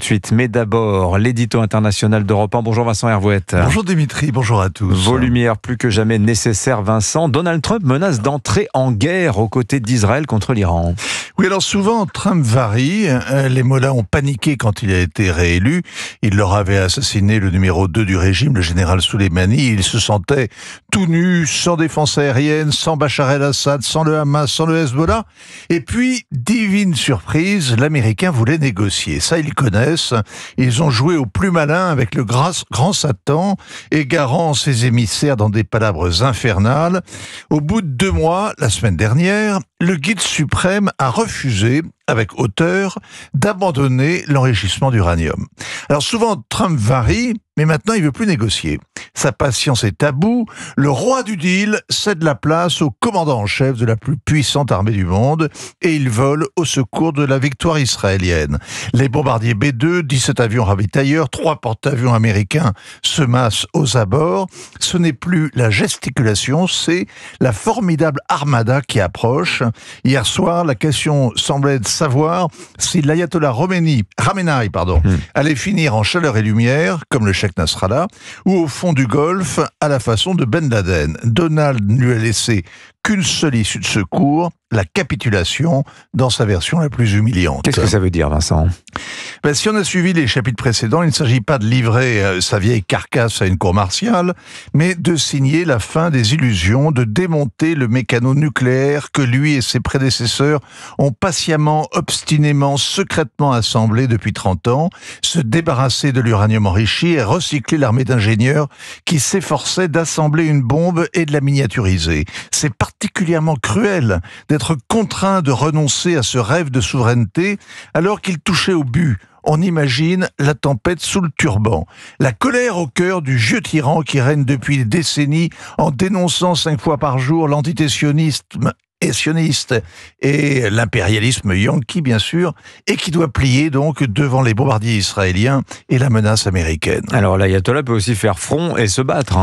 de suite. Mais d'abord, l'édito international d'Europe 1. Bonjour Vincent Hervouette. Bonjour Dimitri, bonjour à tous. Vos lumières plus que jamais nécessaires, Vincent. Donald Trump menace d'entrer en guerre aux côtés d'Israël contre l'Iran. Oui, alors souvent, Trump varie. Les Mollahs ont paniqué quand il a été réélu. Il leur avait assassiné le numéro 2 du régime, le général Soleimani. Il se sentait tout nu, sans défense aérienne, sans Bachar el-Assad, sans le Hamas, sans le Hezbollah. Et puis, divine surprise, l'Américain voulait négocier. Ça, ils connaissent. Ils ont joué au plus malin avec le grand Satan, égarant ses émissaires dans des palabres infernales. Au bout de 2 mois, la semaine dernière, le guide suprême a refusé, avec hauteur, d'abandonner l'enrichissement d'uranium. Alors souvent, Trump varie, mais maintenant il veut plus négocier. Sa patience est à bout. Le roi du deal cède la place au commandant en chef de la plus puissante armée du monde et il vole au secours de la victoire israélienne. Les bombardiers B-2, 17 avions ravitailleurs, 3 porte-avions américains se massent aux abords. Ce n'est plus la gesticulation, c'est la formidable armada qui approche. Hier soir, la question semblait de savoir si l'ayatollah Khamenei allait finir en chaleur et lumière, comme le Cheikh Nasrallah, ou au fond du Golfe, à la façon de Ben Laden. Donald ne lui a laissé qu'une seule issue de secours, la capitulation, dans sa version la plus humiliante. Qu'est-ce que ça veut dire, Vincent ? Si on a suivi les chapitres précédents, il ne s'agit pas de livrer sa vieille carcasse à une cour martiale, mais de signer la fin des illusions, de démonter le mécano nucléaire que lui et ses prédécesseurs ont patiemment, obstinément, secrètement assemblé depuis 30 ans, se débarrasser de l'uranium enrichi et recycler l'armée d'ingénieurs qui s'efforçait d'assembler une bombe et de la miniaturiser. C'est particulièrement cruel d'être contraint de renoncer à ce rêve de souveraineté alors qu'il touchait au but. On imagine la tempête sous le turban. La colère au cœur du vieux tyran qui règne depuis des décennies en dénonçant 5 fois par jour l'antisionisme et l'impérialisme yankee, bien sûr, et qui doit plier donc devant les bombardiers israéliens et la menace américaine. Alors l'ayatollah peut aussi faire front et se battre.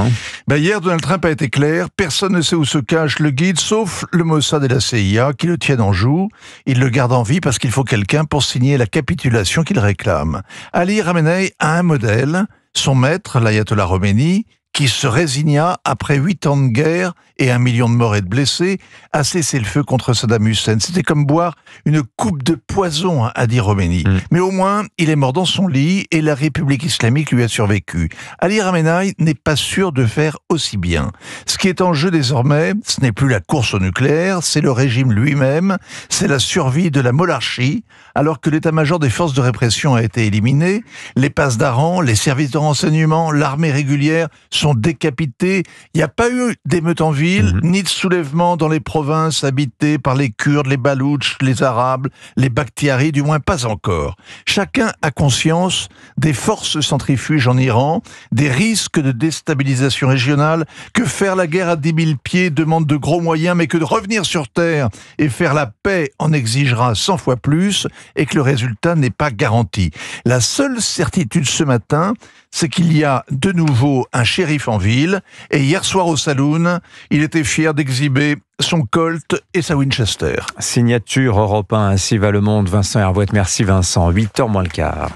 Hier, Donald Trump a été clair, personne ne sait où se cache le guide, sauf le Mossad et la CIA qui le tiennent en joue. Il le garde en vie parce qu'il faut quelqu'un pour signer la capitulation qu'il réclame. Ali Khamenei a un modèle, son maître, l'ayatollah Khomeini, qui se résigna après 8 ans de guerre et 1 million de morts et de blessés, à cesser le feu contre Saddam Hussein. C'était comme boire une coupe de poison, a dit Khomeini. Mais au moins, il est mort dans son lit et la République islamique lui a survécu. Ali Khamenei n'est pas sûr de faire aussi bien. Ce qui est en jeu désormais, ce n'est plus la course au nucléaire, c'est le régime lui-même, c'est la survie de la monarchie, alors que l'état-major des forces de répression a été éliminé, les passes d'Aran, les services de renseignement, l'armée régulière sont décapités. Il n'y a pas eu d'émeute en ville, ni de soulèvement dans les provinces habitées par les Kurdes, les Baloutches, les Arabes, les Bakhtiaris, du moins pas encore. Chacun a conscience des forces centrifuges en Iran, des risques de déstabilisation régionale, que faire la guerre à 10 000 pieds demande de gros moyens, mais que de revenir sur terre et faire la paix en exigera 100 fois plus, et que le résultat n'est pas garanti. La seule certitude ce matin, c'est qu'il y a de nouveau un shérif en ville, et hier soir au saloon, il était fier d'exhiber son Colt et sa Winchester. Signature Europe 1, ainsi va le monde. Vincent Hervouette, merci Vincent. 8h moins le quart.